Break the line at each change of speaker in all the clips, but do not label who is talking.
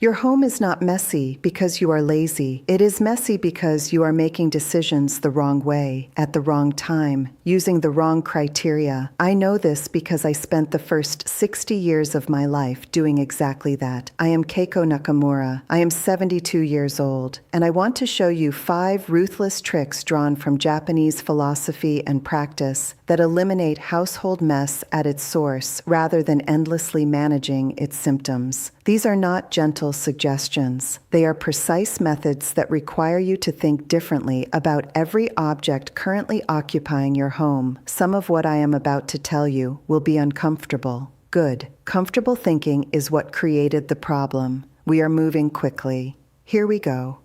Your home is not messy because you are lazy. It is messy because you are making decisions the wrong way, at the wrong time, using the wrong criteria. I know this because I spent the first 60 years of my life doing exactly that. I am Keiko Nakamura. I am 72 years old, and I want to show you 5 ruthless tricks drawn from Japanese philosophy and practice that eliminate household mess at its source rather than endlessly managing its symptoms. These are not gentle suggestions. They are precise methods that require you to think differently about every object currently occupying your home. Some of what I am about to tell you will be uncomfortable. Good. Comfortable thinking is what created the problem. We are moving quickly. Here we go.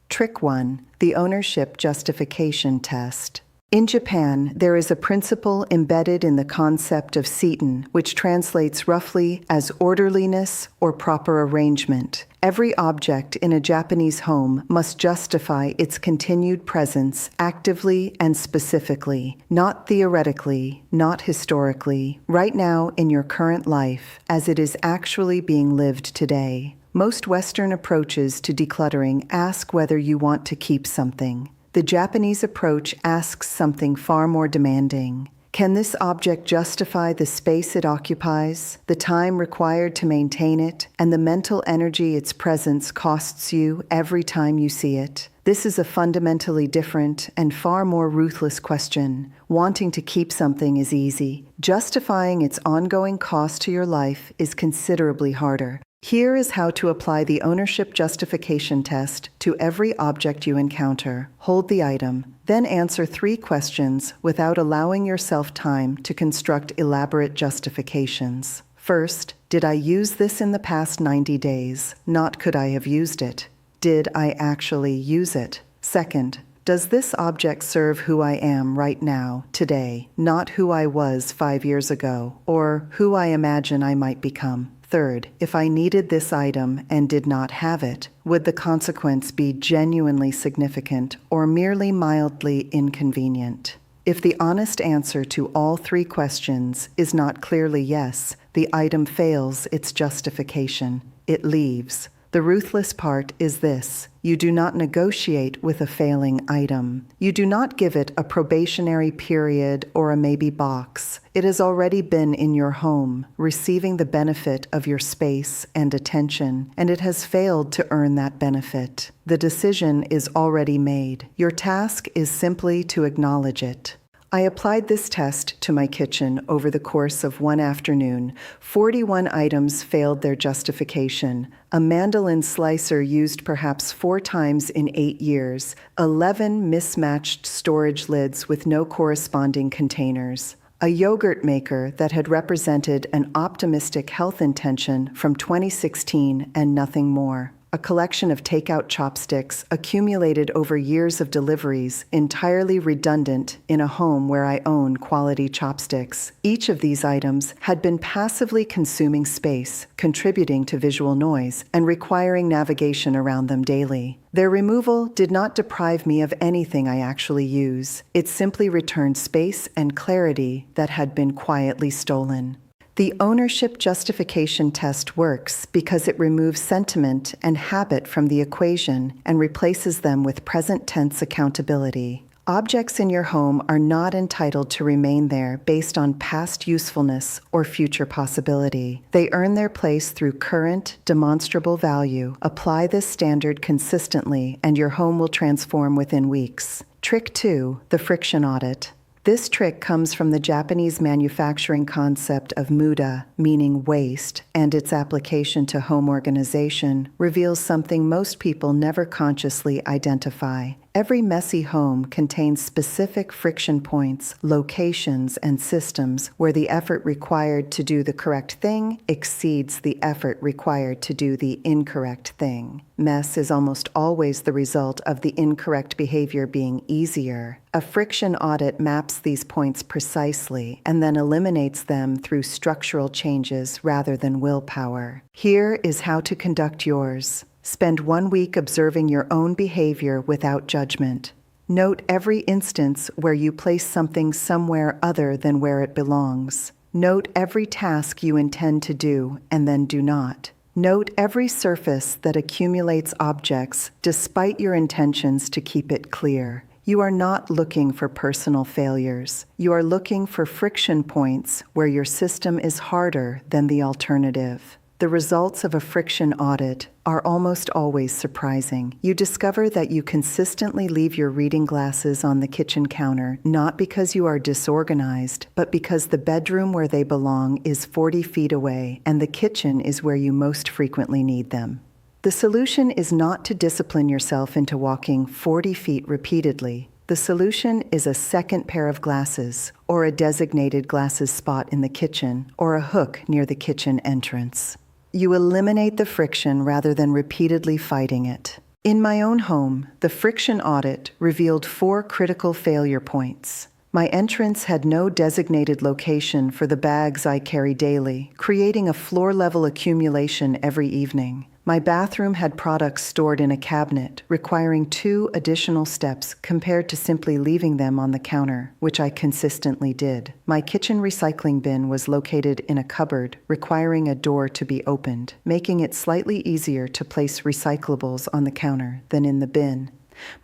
Trick 1. The ownership justification test. In Japan, there is a principle embedded in the concept of seiten, which translates roughly as orderliness or proper arrangement. Every object in a Japanese home must justify its continued presence actively and specifically, not theoretically, not historically, right now in your current life, as it is actually being lived today. Most Western approaches to decluttering ask whether you want to keep something. The Japanese approach asks something far more demanding. Can this object justify the space it occupies, the time required to maintain it, and the mental energy its presence costs you every time you see it? This is a fundamentally different and far more ruthless question. Wanting to keep something is easy. Justifying its ongoing cost to your life is considerably harder. Here is how to apply the ownership justification test to every object you encounter. Hold the item, then answer 3 questions without allowing yourself time to construct elaborate justifications. First, did I use this in the past 90 days? Not could I have used it. Did I actually use it? Second, does this object serve who I am right now, today, not who I was 5 years ago, or who I imagine I might become? Third, if I needed this item and did not have it, would the consequence be genuinely significant or merely mildly inconvenient? If the honest answer to all 3 questions is not clearly yes, the item fails its justification. It leaves. The ruthless part is this: you do not negotiate with a failing item. You do not give it a probationary period or a maybe box. It has already been in your home, receiving the benefit of your space and attention, and it has failed to earn that benefit. The decision is already made. Your task is simply to acknowledge it. I applied this test to my kitchen over the course of one afternoon. 41 items failed their justification. A mandolin slicer used perhaps 4 times in 8 years. 11 mismatched storage lids with no corresponding containers. A yogurt maker that had represented an optimistic health intention from 2016 and nothing more. A collection of takeout chopsticks accumulated over years of deliveries, entirely redundant in a home where I own quality chopsticks. Each of these items had been passively consuming space, contributing to visual noise, and requiring navigation around them daily. Their removal did not deprive me of anything I actually use. It simply returned space and clarity that had been quietly stolen. The ownership justification test works because it removes sentiment and habit from the equation and replaces them with present tense accountability. Objects in your home are not entitled to remain there based on past usefulness or future possibility. They earn their place through current, demonstrable value. Apply this standard consistently, and your home will transform within weeks. Trick 2, the friction audit. This trick comes from the Japanese manufacturing concept of muda, meaning waste, and its application to home organization reveals something most people never consciously identify. Every messy home contains specific friction points, locations, and systems where the effort required to do the correct thing exceeds the effort required to do the incorrect thing. Mess is almost always the result of the incorrect behavior being easier. A friction audit maps these points precisely and then eliminates them through structural changes rather than willpower. Here is how to conduct yours. Spend 1 week observing your own behavior without judgment. Note every instance where you place something somewhere other than where it belongs. Note every task you intend to do and then do not. Note every surface that accumulates objects despite your intentions to keep it clear. You are not looking for personal failures. You are looking for friction points where your system is harder than the alternative. The results of a friction audit are almost always surprising. You discover that you consistently leave your reading glasses on the kitchen counter, not because you are disorganized, but because the bedroom where they belong is 40 feet away, and the kitchen is where you most frequently need them. The solution is not to discipline yourself into walking 40 feet repeatedly. The solution is a second pair of glasses, or a designated glasses spot in the kitchen, or a hook near the kitchen entrance. You eliminate the friction rather than repeatedly fighting it. In my own home, the friction audit revealed 4 critical failure points. My entrance had no designated location for the bags I carry daily, creating a floor-level accumulation every evening. My bathroom had products stored in a cabinet, requiring 2 additional steps compared to simply leaving them on the counter, which I consistently did. My kitchen recycling bin was located in a cupboard, requiring a door to be opened, making it slightly easier to place recyclables on the counter than in the bin.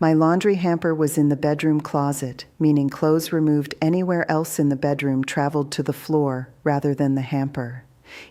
My laundry hamper was in the bedroom closet, meaning clothes removed anywhere else in the bedroom traveled to the floor rather than the hamper.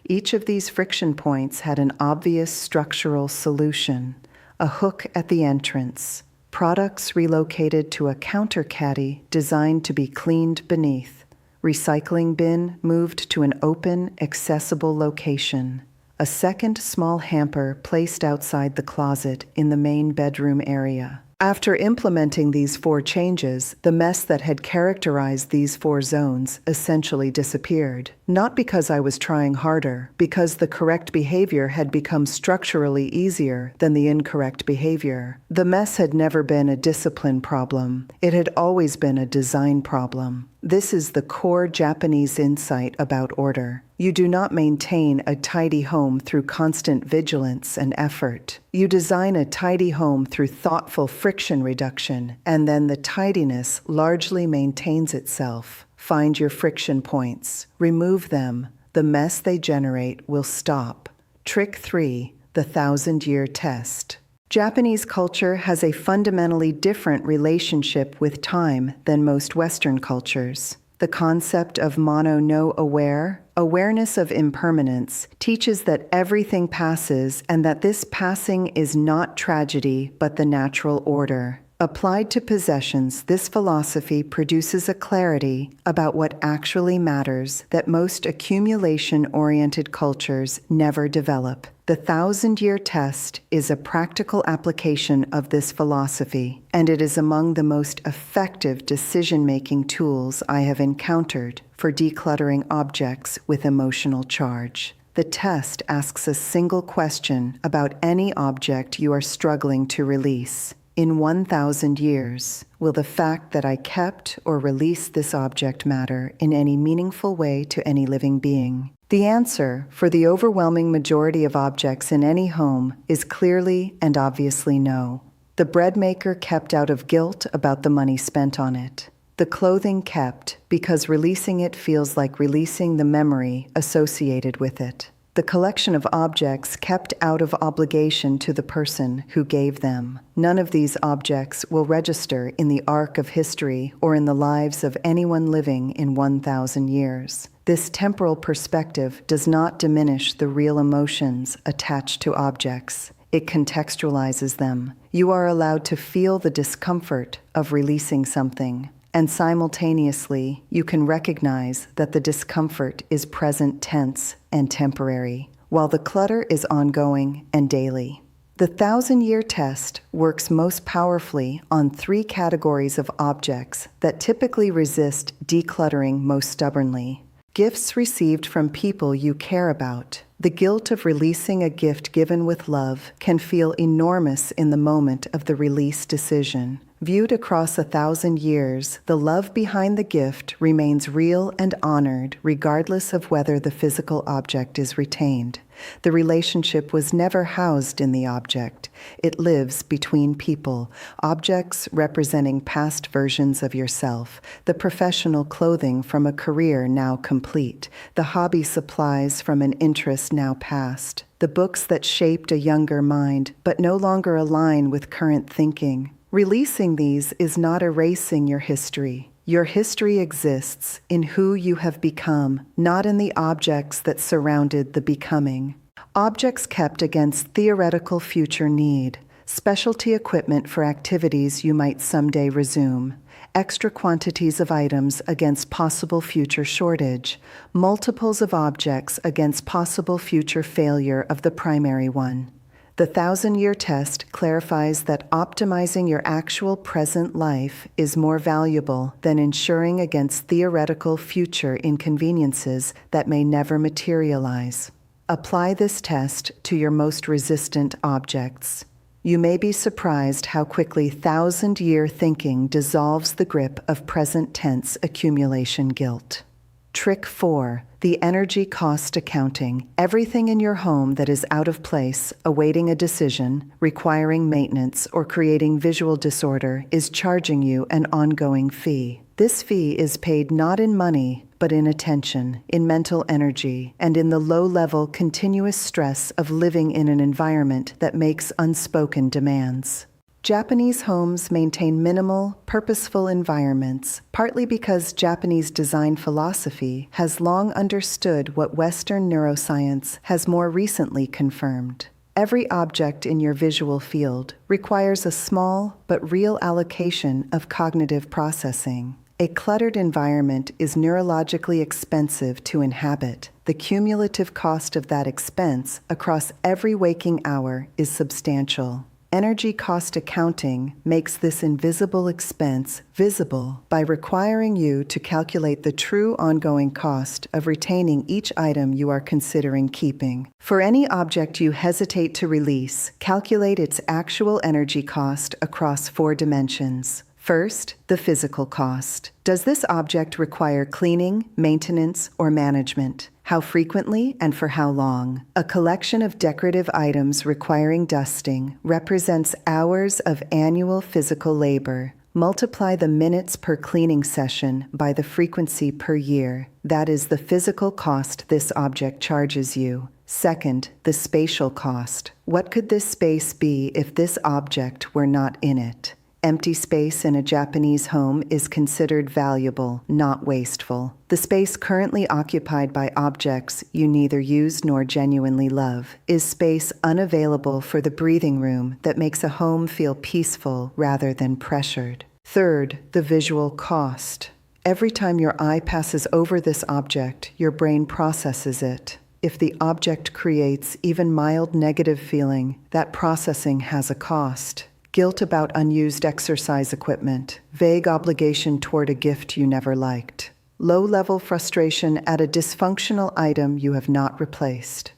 Each of these friction points had an obvious structural solution: a hook at the entrance, products relocated to a counter caddy designed to be cleaned beneath, recycling bin moved to an open, accessible location, a second small hamper placed outside the closet in the main bedroom area. After implementing these 4 changes, the mess that had characterized these 4 zones essentially disappeared. Not because I was trying harder, because the correct behavior had become structurally easier than the incorrect behavior. The mess had never been a discipline problem. It had always been a design problem. This is the core Japanese insight about order. You do not maintain a tidy home through constant vigilance and effort. You design a tidy home through thoughtful friction reduction, and then the tidiness largely maintains itself. Find your friction points. Remove them. The mess they generate will stop. Trick 3: the 1,000-year test. Japanese culture has a fundamentally different relationship with time than most Western cultures. The concept of mono-no aware, awareness of impermanence, teaches that everything passes and that this passing is not tragedy but the natural order. Applied to possessions, this philosophy produces a clarity about what actually matters that most accumulation-oriented cultures never develop. The 1,000-year test is a practical application of this philosophy, and it is among the most effective decision-making tools I have encountered for decluttering objects with emotional charge. The test asks a single question about any object you are struggling to release. In 1,000 years, will the fact that I kept or released this object matter in any meaningful way to any living being? The answer, for the overwhelming majority of objects in any home, is clearly and obviously no. The bread maker kept out of guilt about the money spent on it. The clothing kept because releasing it feels like releasing the memory associated with it. The collection of objects kept out of obligation to the person who gave them. None of these objects will register in the arc of history or in the lives of anyone living in 1,000 years. This temporal perspective does not diminish the real emotions attached to objects. It contextualizes them. You are allowed to feel the discomfort of releasing something, and simultaneously, you can recognize that the discomfort is present tense and temporary, while the clutter is ongoing and daily. The 1,000-year test works most powerfully on 3 categories of objects that typically resist decluttering most stubbornly. Gifts received from people you care about. The guilt of releasing a gift given with love can feel enormous in the moment of the release decision. Viewed across 1,000 years, the love behind the gift remains real and honored regardless of whether the physical object is retained. The relationship was never housed in the object. It lives between people, objects representing past versions of yourself, the professional clothing from a career now complete, the hobby supplies from an interest now past, the books that shaped a younger mind but no longer align with current thinking. Releasing these is not erasing your history. Your history exists in who you have become, not in the objects that surrounded the becoming. Objects kept against theoretical future need, specialty equipment for activities you might someday resume, extra quantities of items against possible future shortage, multiples of objects against possible future failure of the primary one. The 1,000-year test clarifies that optimizing your actual present life is more valuable than insuring against theoretical future inconveniences that may never materialize. Apply this test to your most resistant objects. You may be surprised how quickly 1,000-year thinking dissolves the grip of present tense accumulation guilt. Trick 4. The energy cost accounting. Everything in your home that is out of place, awaiting a decision, requiring maintenance, or creating visual disorder is charging you an ongoing fee. This fee is paid not in money, but in attention, in mental energy, and in the low-level continuous stress of living in an environment that makes unspoken demands. Japanese homes maintain minimal, purposeful environments, partly because Japanese design philosophy has long understood what Western neuroscience has more recently confirmed. Every object in your visual field requires a small but real allocation of cognitive processing. A cluttered environment is neurologically expensive to inhabit. The cumulative cost of that expense across every waking hour is substantial. Energy cost accounting makes this invisible expense visible by requiring you to calculate the true ongoing cost of retaining each item you are considering keeping. For any object you hesitate to release, calculate its actual energy cost across 4 dimensions. First, the physical cost. Does this object require cleaning, maintenance, or management? How frequently and for how long? A collection of decorative items requiring dusting represents hours of annual physical labor. Multiply the minutes per cleaning session by the frequency per year. That is the physical cost this object charges you. Second, the spatial cost. What could this space be if this object were not in it? Empty space in a Japanese home is considered valuable, not wasteful. The space currently occupied by objects you neither use nor genuinely love is space unavailable for the breathing room that makes a home feel peaceful rather than pressured. Third, the visual cost. Every time your eye passes over this object, your brain processes it. If the object creates even mild negative feeling, that processing has a cost. Guilt about unused exercise equipment, vague obligation toward a gift you never liked, low-level frustration at a dysfunctional item you have not replaced.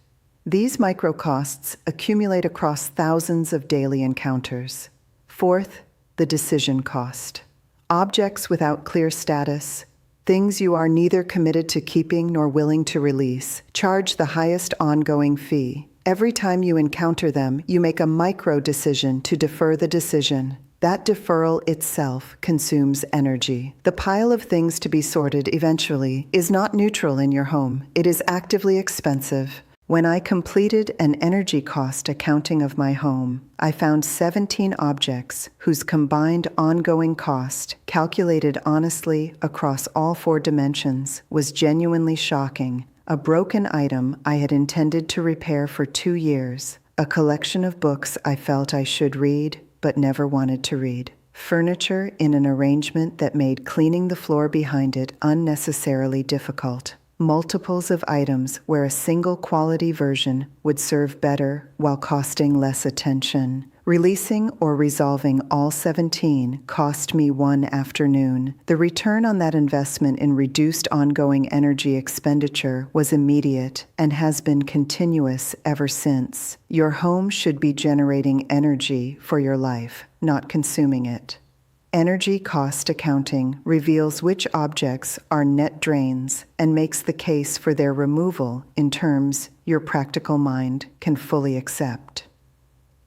These micro-costs accumulate across thousands of daily encounters. Fourth, the decision cost. Objects without clear status, things you are neither committed to keeping nor willing to release, charge the highest ongoing fee. Every time you encounter them, you make a micro-decision to defer the decision. That deferral itself consumes energy. The pile of things to be sorted eventually is not neutral in your home. It is actively expensive. When I completed an energy cost accounting of my home, I found 17 objects whose combined ongoing cost, calculated honestly across all 4 dimensions, was genuinely shocking. A broken item I had intended to repair for 2 years, a collection of books I felt I should read but never wanted to read, furniture in an arrangement that made cleaning the floor behind it unnecessarily difficult, multiples of items where a single quality version would serve better while costing less attention. Releasing or resolving all 17 cost me 1 afternoon. The return on that investment in reduced ongoing energy expenditure was immediate and has been continuous ever since. Your home should be generating energy for your life, not consuming it. Energy cost accounting reveals which objects are net drains and makes the case for their removal in terms your practical mind can fully accept.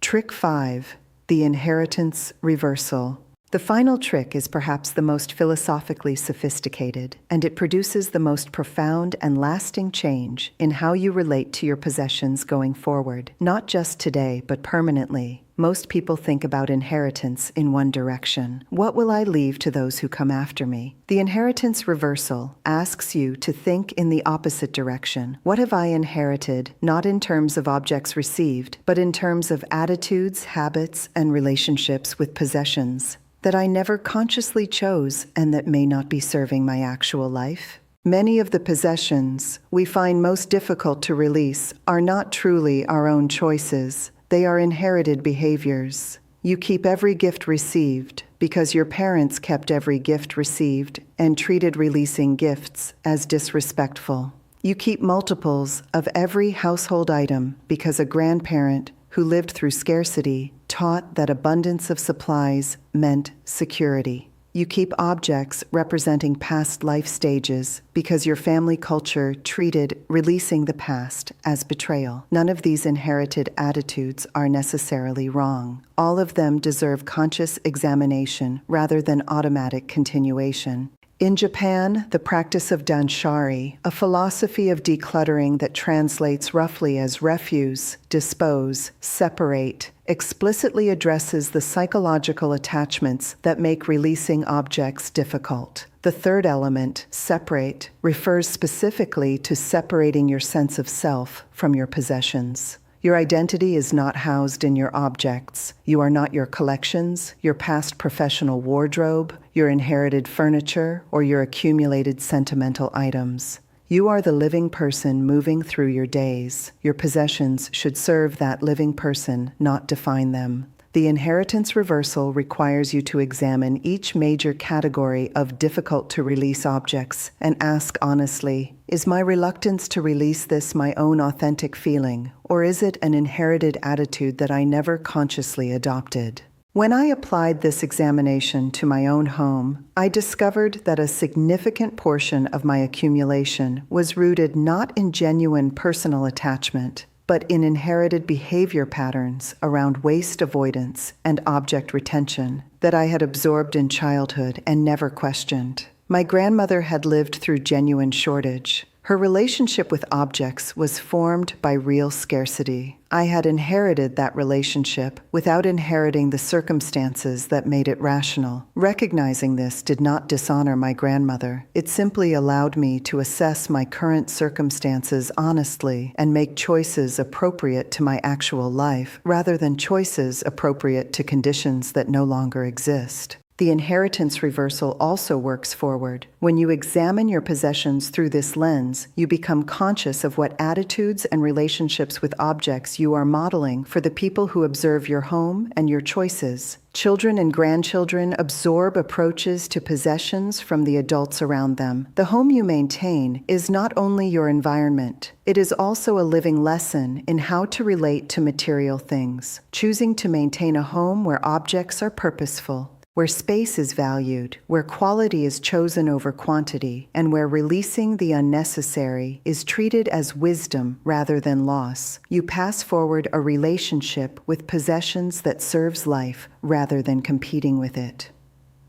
Trick 5. The inheritance reversal. The final trick is perhaps the most philosophically sophisticated, and it produces the most profound and lasting change in how you relate to your possessions going forward, not just today, but permanently. Most people think about inheritance in one direction. What will I leave to those who come after me? The inheritance reversal asks you to think in the opposite direction. What have I inherited, not in terms of objects received, but in terms of attitudes, habits, and relationships with possessions that I never consciously chose and that may not be serving my actual life? Many of the possessions we find most difficult to release are not truly our own choices. They are inherited behaviors. You keep every gift received because your parents kept every gift received and treated releasing gifts as disrespectful. You keep multiples of every household item because a grandparent who lived through scarcity taught that abundance of supplies meant security. You keep objects representing past life stages because your family culture treated releasing the past as betrayal. None of these inherited attitudes are necessarily wrong. All of them deserve conscious examination rather than automatic continuation. In Japan, the practice of danshari, a philosophy of decluttering that translates roughly as refuse, dispose, separate, explicitly addresses the psychological attachments that make releasing objects difficult. The third element, separate, refers specifically to separating your sense of self from your possessions. Your identity is not housed in your objects. You are not your collections, your past professional wardrobe, your inherited furniture, or your accumulated sentimental items. You are the living person moving through your days. Your possessions should serve that living person, not define them. The inheritance reversal requires you to examine each major category of difficult-to-release objects and ask honestly, is my reluctance to release this my own authentic feeling, or is it an inherited attitude that I never consciously adopted? When I applied this examination to my own home, I discovered that a significant portion of my accumulation was rooted not in genuine personal attachment, but in inherited behavior patterns around waste avoidance and object retention that I had absorbed in childhood and never questioned. My grandmother had lived through genuine shortage. Her relationship with objects was formed by real scarcity. I had inherited that relationship without inheriting the circumstances that made it rational. Recognizing this did not dishonor my grandmother. It simply allowed me to assess my current circumstances honestly and make choices appropriate to my actual life, rather than choices appropriate to conditions that no longer exist. The inheritance reversal also works forward. When you examine your possessions through this lens, you become conscious of what attitudes and relationships with objects you are modeling for the people who observe your home and your choices. Children and grandchildren absorb approaches to possessions from the adults around them. The home you maintain is not only your environment, it is also a living lesson in how to relate to material things. Choosing to maintain a home where objects are purposeful, where space is valued, where quality is chosen over quantity, and where releasing the unnecessary is treated as wisdom rather than loss, you pass forward a relationship with possessions that serves life rather than competing with it.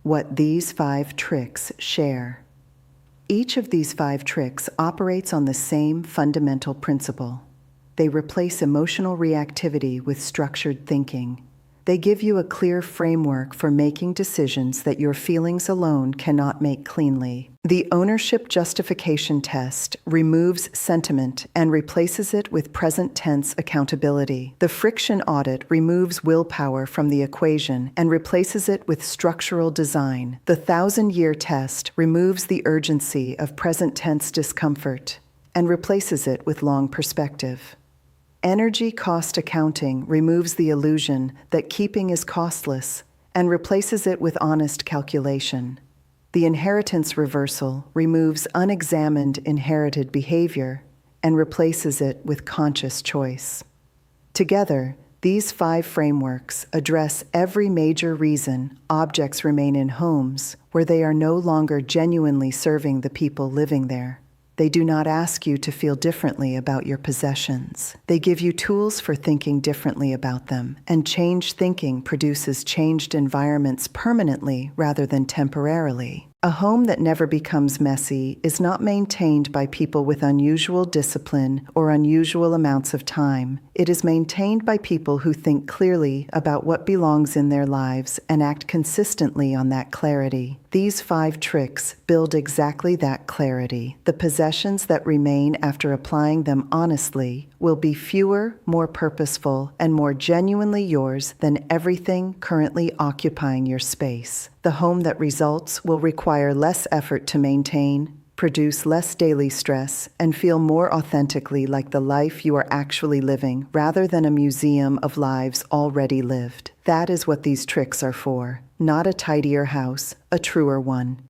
What these 5 tricks share. Each of these 5 tricks operates on the same fundamental principle. They replace emotional reactivity with structured thinking. They give you a clear framework for making decisions that your feelings alone cannot make cleanly. The ownership justification test removes sentiment and replaces it with present tense accountability. The friction audit removes willpower from the equation and replaces it with structural design. The 1,000-year test removes the urgency of present tense discomfort and replaces it with long perspective. Energy cost accounting removes the illusion that keeping is costless and replaces it with honest calculation. The inheritance reversal removes unexamined inherited behavior and replaces it with conscious choice. Together, These 5 frameworks address every major reason objects remain in homes where they are no longer genuinely serving the people living there. They do not ask you to feel differently about your possessions. They give you tools for thinking differently about them, and changed thinking produces changed environments permanently rather than temporarily. A home that never becomes messy is not maintained by people with unusual discipline or unusual amounts of time. It is maintained by people who think clearly about what belongs in their lives and act consistently on that clarity. These 5 tricks build exactly that clarity. The possessions that remain after applying them honestly will be fewer, more purposeful, and more genuinely yours than everything currently occupying your space. The home that results will require less effort to maintain, produce less daily stress, and feel more authentically like the life you are actually living rather than a museum of lives already lived. That is what these tricks are for. Not a tidier house, a truer one.